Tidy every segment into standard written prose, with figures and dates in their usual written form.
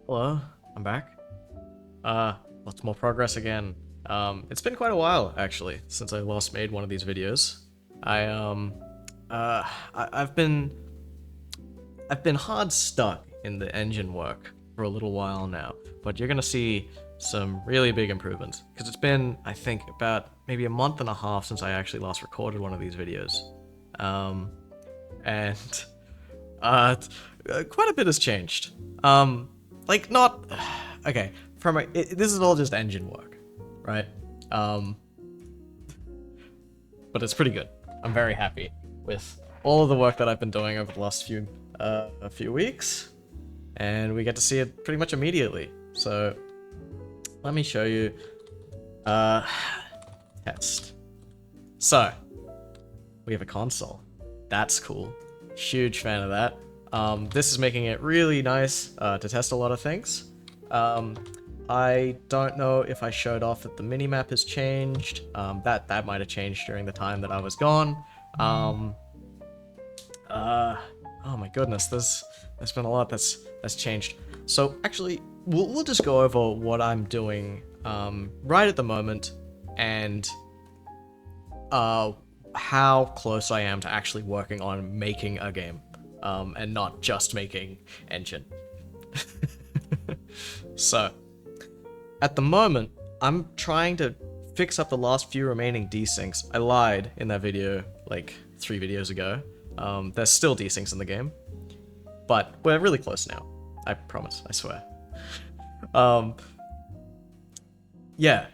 Hello, I'm back. Lots more progress again. It's been quite a while actually since I last made one of these videos. I uh, I've been hard stuck in the engine work for a little while now, but you're gonna see some really big improvements because it's been, I think, about maybe a month and a half since I actually last recorded one of these videos. And quite a bit has changed. Like not okay. This is all just engine work, right? But it's pretty good. I'm very happy with all of the work that I've been doing over the last few weeks, and we get to see it pretty much immediately. So let me show you. Test. So we have a console. That's cool. Huge fan of that. This is making it really nice to test a lot of things. I don't know if I showed off that the minimap has changed. That might have changed during the time that I was gone. Oh my goodness, there's been a lot that's changed. So actually, we'll just go over what I'm doing right at the moment and how close I am to actually working on making a game. And not just making engine. So, at the moment, I'm trying to fix up the last few remaining desyncs. I lied in that video, like 3 videos ago. There's still desyncs in the game, but we're really close now. I promise, I swear. Yeah,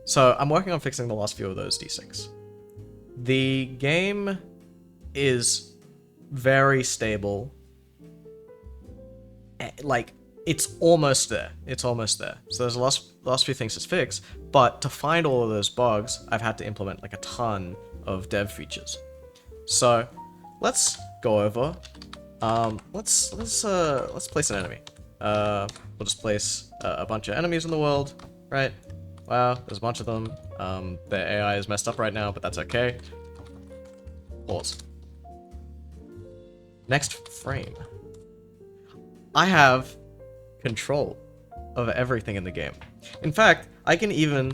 so I'm working on fixing the last few of those desyncs. The game is very stable. Like, it's almost there. It's almost there. So there's last few things to fix, but to find all of those bugs, I've had to implement like a ton of dev features. So let's go over. Let's place an enemy. We'll just place a bunch of enemies in the world, right? Wow, there's a bunch of them. Their AI is messed up right now, but that's okay. Pause. Next frame. I have control of everything in the game. In fact, I can even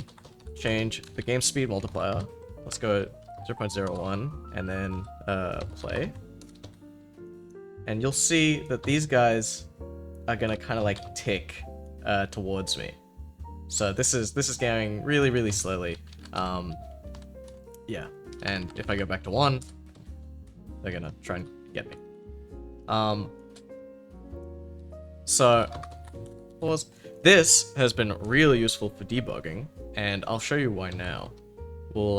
change the game speed multiplier. Let's go 0.01 and then play. And you'll see that these guys are gonna kind of like tick towards me. So this is going really, really slowly. Yeah, and if I go back to 1, they're gonna try and get me. So pause. This has been really useful for debugging, and I'll show you why now. We'll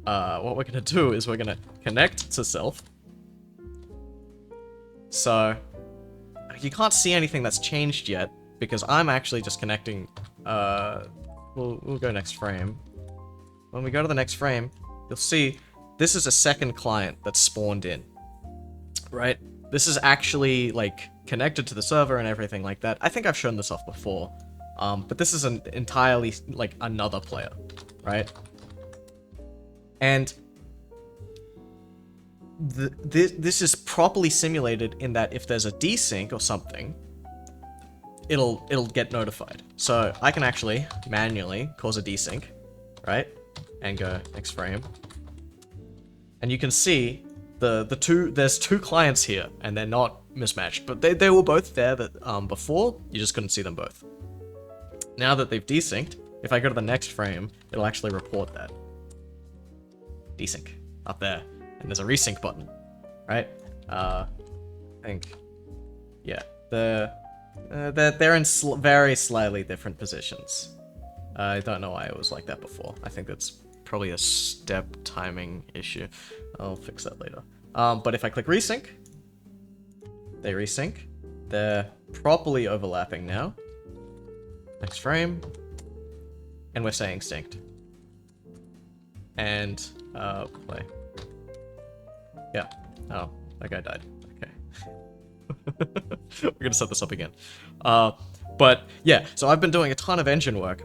what we're gonna do is we're gonna connect to self. So you can't see anything that's changed yet because I'm actually just connecting. We'll go next frame. When we go to the next frame, you'll see this is a second client that's spawned in, right? This is actually, like, connected to the server and everything like that. I think I've shown this off before, but this is an entirely, like, another player, right? And this is properly simulated in that if there's a desync or something, it'll get notified. So I can actually manually cause a desync, right? And go next frame. And you can see there's two clients here, and they're not mismatched, but they were both there that before, you just couldn't see them both. Now that they've desynced, if I go to the next frame, it'll actually report that. Desync, up there. And there's a resync button, right? I think, yeah, they're in very slightly different positions. I don't know why it was like that before. I think that's probably a step timing issue. I'll fix that later. But if I click resync, they resync. They're properly overlapping now. Next frame. And we're saying synced. And, play. Yeah. Oh, that guy died. Okay. We're gonna set this up again. But, yeah, so I've been doing a ton of engine work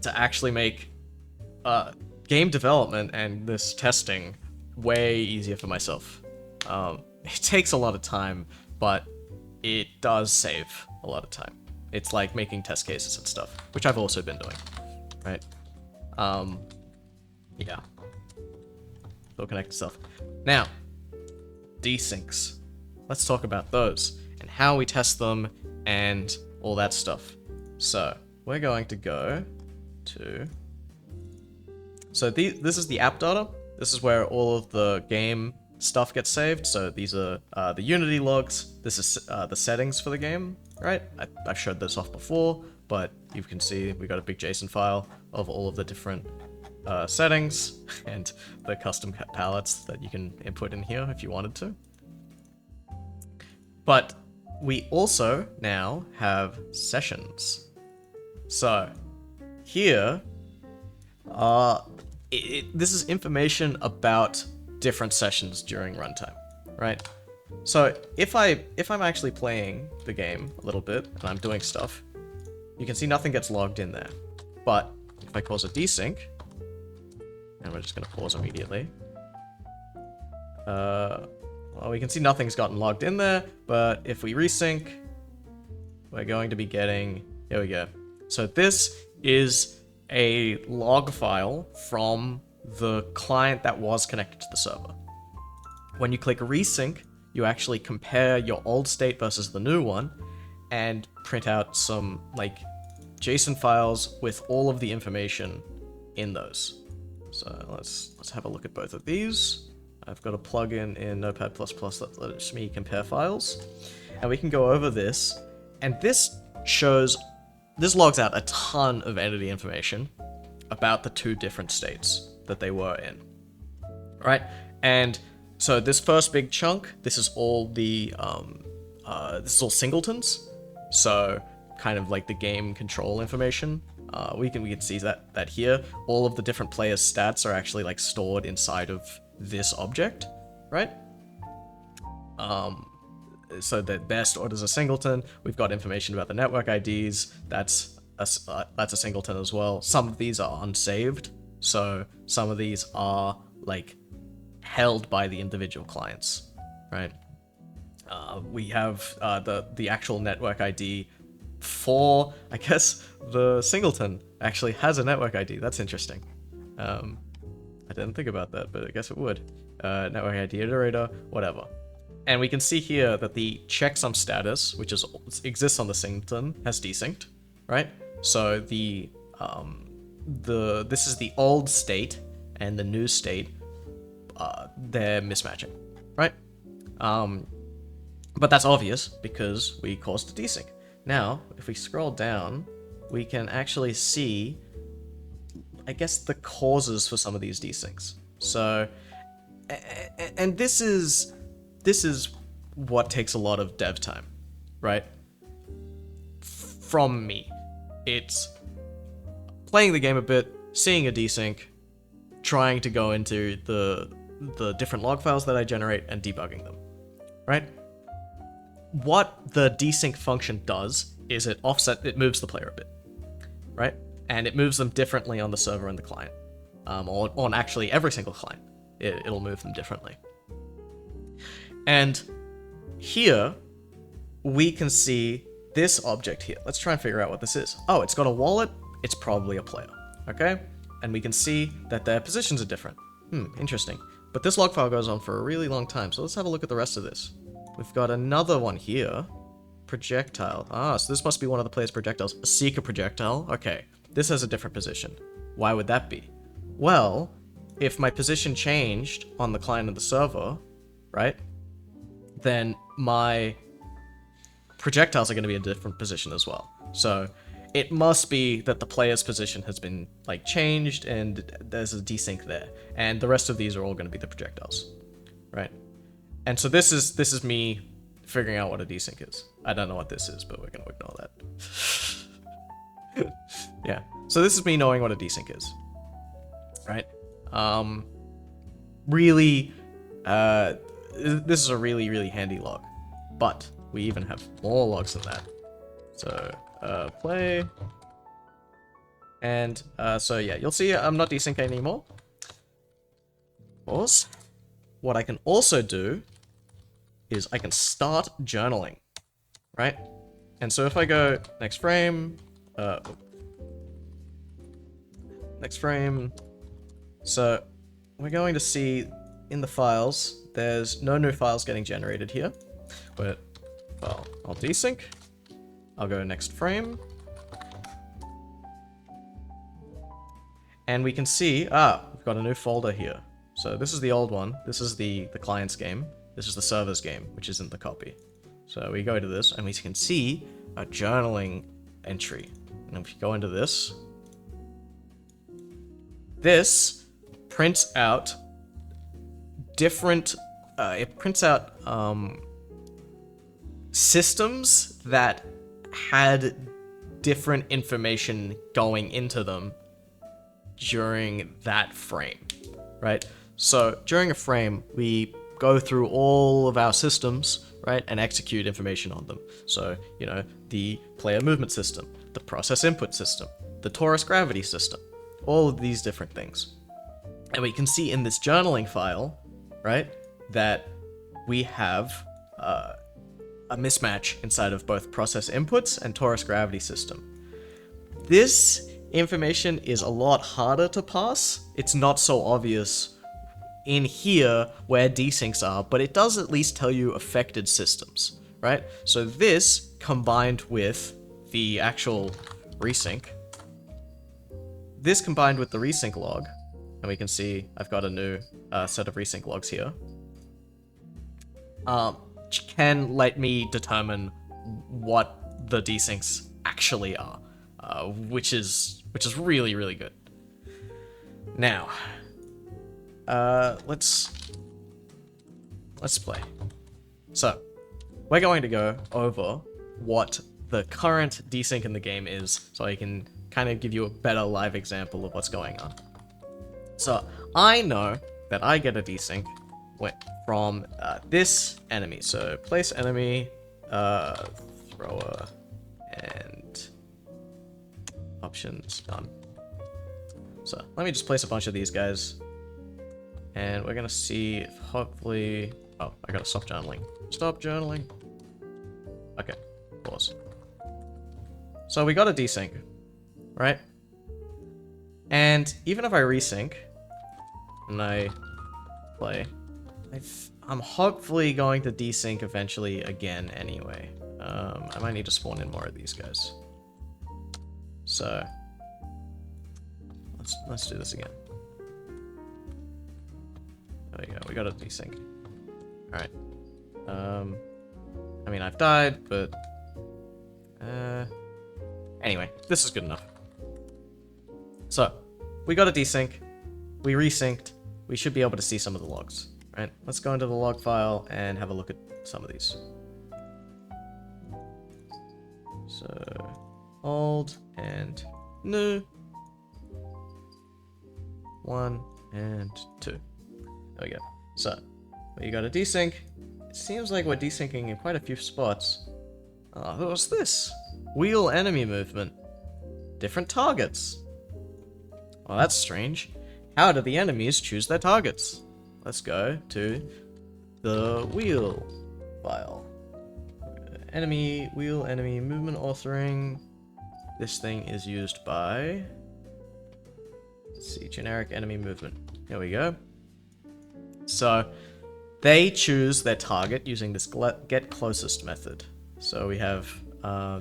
to actually make game development and this testing way easier for myself. It takes a lot of time, but it does save a lot of time. It's like making test cases and stuff, which I've also been doing, right? Yeah. All connected stuff. Now, desyncs. Let's talk about those and how we test them and all that stuff. So we're going to go to... So this is the app data. This is where all of the game stuff gets saved. So these are the Unity logs. This is the settings for the game, right? I showed this off before, but you can see we got a big JSON file of all of the different settings and the custom palettes that you can input in here if you wanted to. But we also now have sessions. So here, this is information about different sessions during runtime, right? So if I'm actually playing the game a little bit and I'm doing stuff, you can see nothing gets logged in there. But if I cause a desync, and we're just gonna pause immediately, well, we can see nothing's gotten logged in there, but if we resync, we're going to be getting, here we go. So this is a log file from the client that was connected to the server. When you click resync, you actually compare your old state versus the new one and print out some like JSON files with all of the information in those. So let's have a look at both of these. I've got a plugin in Notepad++ that lets me compare files, and we can go over this, and this logs out a ton of entity information about the two different states that they were in, right? And so this first big chunk, this is all the this is all singletons, so kind of like the game control information. We can see that here all of the different players' stats are actually like stored inside of this object, right? So that they're stored as a singleton. We've got information about the network IDs. That's a singleton as well. Some of these are unsaved, so some of these are like held by the individual clients, right? We have the actual network ID for, I guess, the singleton actually has a network ID. That's interesting. I didn't think about that, but I guess it would. Network ID iterator, whatever. And we can see here that the checksum status, which exists on the singleton, has desynced, right? So this is the old state and the new state, they're mismatching, right? But that's obvious because we caused a desync. Now, if we scroll down, we can actually see, I guess, the causes for some of these desyncs. So, and this is what takes a lot of dev time, right? From me. It's playing the game a bit, seeing a desync, trying to go into the different log files that I generate and debugging them, right? What the desync function does is it moves the player a bit, right? And it moves them differently on the server and the client. Or on actually every single client. It'll move them differently. And here, we can see this object here. Let's try and figure out what this is. Oh, it's got a wallet. It's probably a player, okay? And we can see that their positions are different. Interesting. But this log file goes on for a really long time, so let's have a look at the rest of this. We've got another one here. Projectile. So this must be one of the player's projectiles. A seeker projectile. Okay. This has a different position. Why would that be? Well, if my position changed on the client and the server, right, then my projectiles are going to be a different position as well. So it must be that the player's position has been like changed and there's a desync there. And the rest of these are all going to be the projectiles, right? And so this is me figuring out what a desync is. I don't know what this is, but we're going to ignore that. Yeah. So this is me knowing what a desync is, right? Really, this is a really, really handy log, but we even have more logs than that. So, play. And, so yeah, you'll see I'm not desyncing anymore. Pause. What I can also do is I can start journaling. right? And so if I go next frame, next frame, so we're going to see in the files, there's no new files getting generated here, but, well, I'll desync, I'll go next frame, and we can see, we've got a new folder here. So this is the old one, this is the client's game, this is the server's game, which isn't the copy. So we go to this, and we can see a journaling entry. And if you go into this, this prints out different, it prints out systems that had different information going into them during that frame, right? So during a frame, we go through all of our systems, right, and execute information on them. So, you know, the player movement system, the process input system, the torus gravity system, all of these different things. And we can see in this journaling file, right, that we have a mismatch inside of both process inputs and torus gravity system. This information is a lot harder to parse. It's not so obvious in here where desyncs are, but it does at least tell you affected systems, right? So this combined with the actual resync, log, and we can see I've got a new set of resync logs here, can let me determine what the desyncs actually are, which is really, really good. Now, let's play. So, we're going to go over what the current desync in the game is, so I can kind of give you a better live example of what's going on. So, I know that I get a desync from this enemy. So, place enemy, thrower, and options done. So, let me just place a bunch of these guys. And we're gonna see if hopefully... Oh, I gotta stop journaling. Stop journaling. Okay, pause. So we got a desync, right? And even if I resync, and I play, I'm hopefully going to desync eventually again anyway. I might need to spawn in more of these guys. So, let's do this again. There we go, we got a desync. Alright. I mean, I've died, but... Anyway, this is good enough. So, we got a desync, we resynced, we should be able to see some of the logs. Right? Let's go into the log file and have a look at some of these. So, old and new. 1 and 2. There we go. So, we got a desync. It seems like we're desyncing in quite a few spots. Oh, what's this? Wheel enemy movement. Different targets. Well, that's strange. How do the enemies choose their targets? Let's go to the wheel file. Enemy, wheel, enemy movement authoring. This thing is used by... Let's see, generic enemy movement. Here we go. So, they choose their target using this get closest method. So we have,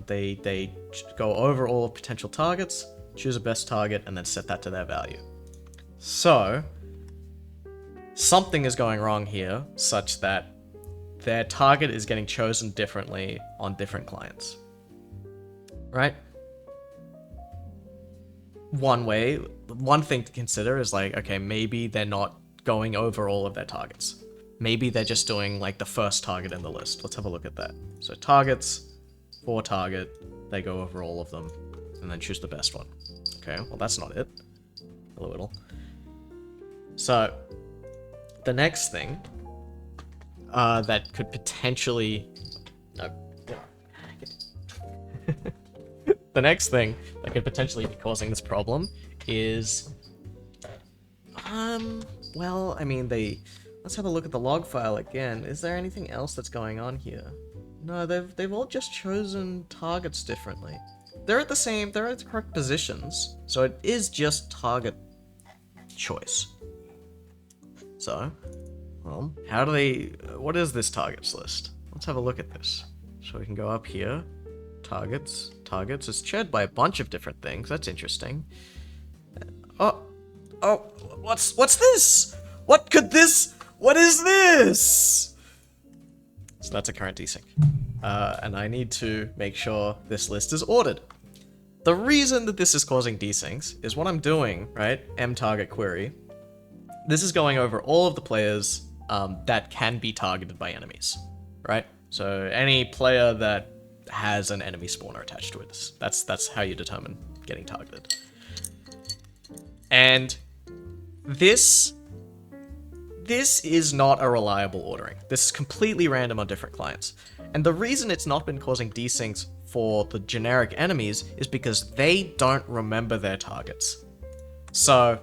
they go over all potential targets, choose a best target, and then set that to their value. So, something is going wrong here, such that their target is getting chosen differently on different clients. Right? One thing to consider is like, okay, maybe they're not going over all of their targets. Maybe they're just doing like the first target in the list. Let's have a look at that. So targets, for target, they go over all of them, and then choose the best one. Okay, well that's not it. A little. So, the next thing that could potentially... No. The next thing that could potentially be causing this problem is... well, I mean, let's have a look at the log file again. Is there anything else that's going on here? No, they've all just chosen targets differently. They're at the correct positions, so it is just target choice. So, well, what is this targets list? Let's have a look at this. So we can go up here, targets, it's shared by a bunch of different things, that's interesting. Oh, what's this? What is this? So that's a current desync. And I need to make sure this list is ordered. The reason that this is causing desyncs is what I'm doing, right? mTarget query. This is going over all of the players that can be targeted by enemies, right? So any player that has an enemy spawner attached to it. That's how you determine getting targeted. And this is not a reliable ordering. This is completely random on different clients. And the reason it's not been causing desyncs for the generic enemies is because they don't remember their targets. So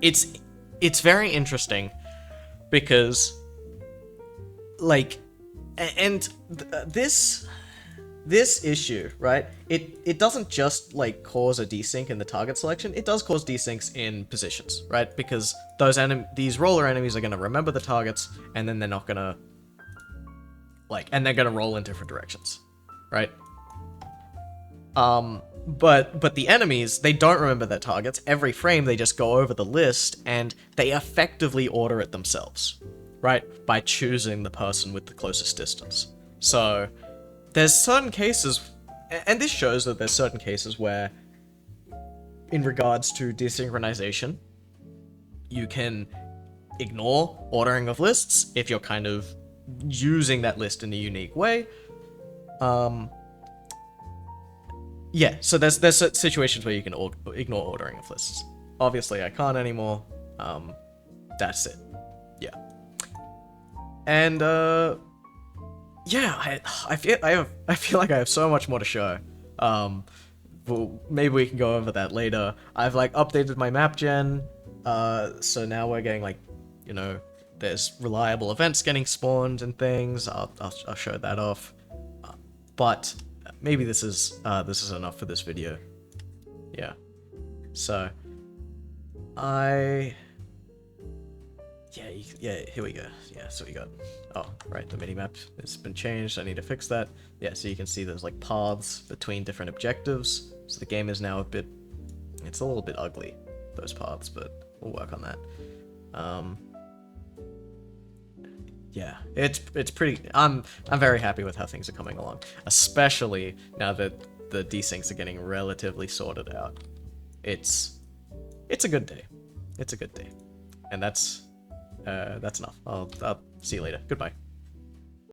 it's very interesting because like, and this issue, right? It doesn't just like cause a desync in the target selection. It does cause desyncs in positions, right? Because these roller enemies are going to remember the targets, and then they're not going to and they're going to roll in different directions, right? But the enemies, they don't remember their targets. Every frame they just go over the list and they effectively order it themselves, right? By choosing the person with the closest distance. So there's certain cases, and this shows that there's certain cases where, in regards to desynchronization, you can ignore ordering of lists if you're kind of using that list in a unique way. Yeah, so there's situations where you can ignore ordering of lists. Obviously, I can't anymore. That's it. Yeah. And yeah, I feel like I have so much more to show. Well, maybe we can go over that later. I've like updated my map gen, so now we're getting like, you know, there's reliable events getting spawned and things. I'll show that off. But maybe this is enough for this video. Yeah. So yeah, here we go. Yeah, so we got, oh, right, the minimap has been changed. I need to fix that. Yeah, so you can see there's like paths between different objectives. So the game is now it's a little bit ugly, those paths, but we'll work on that. Yeah, it's pretty, I'm very happy with how things are coming along, especially now that the desyncs are getting relatively sorted out. It's a good day. It's a good day. And that's enough. I'll see you later. Goodbye.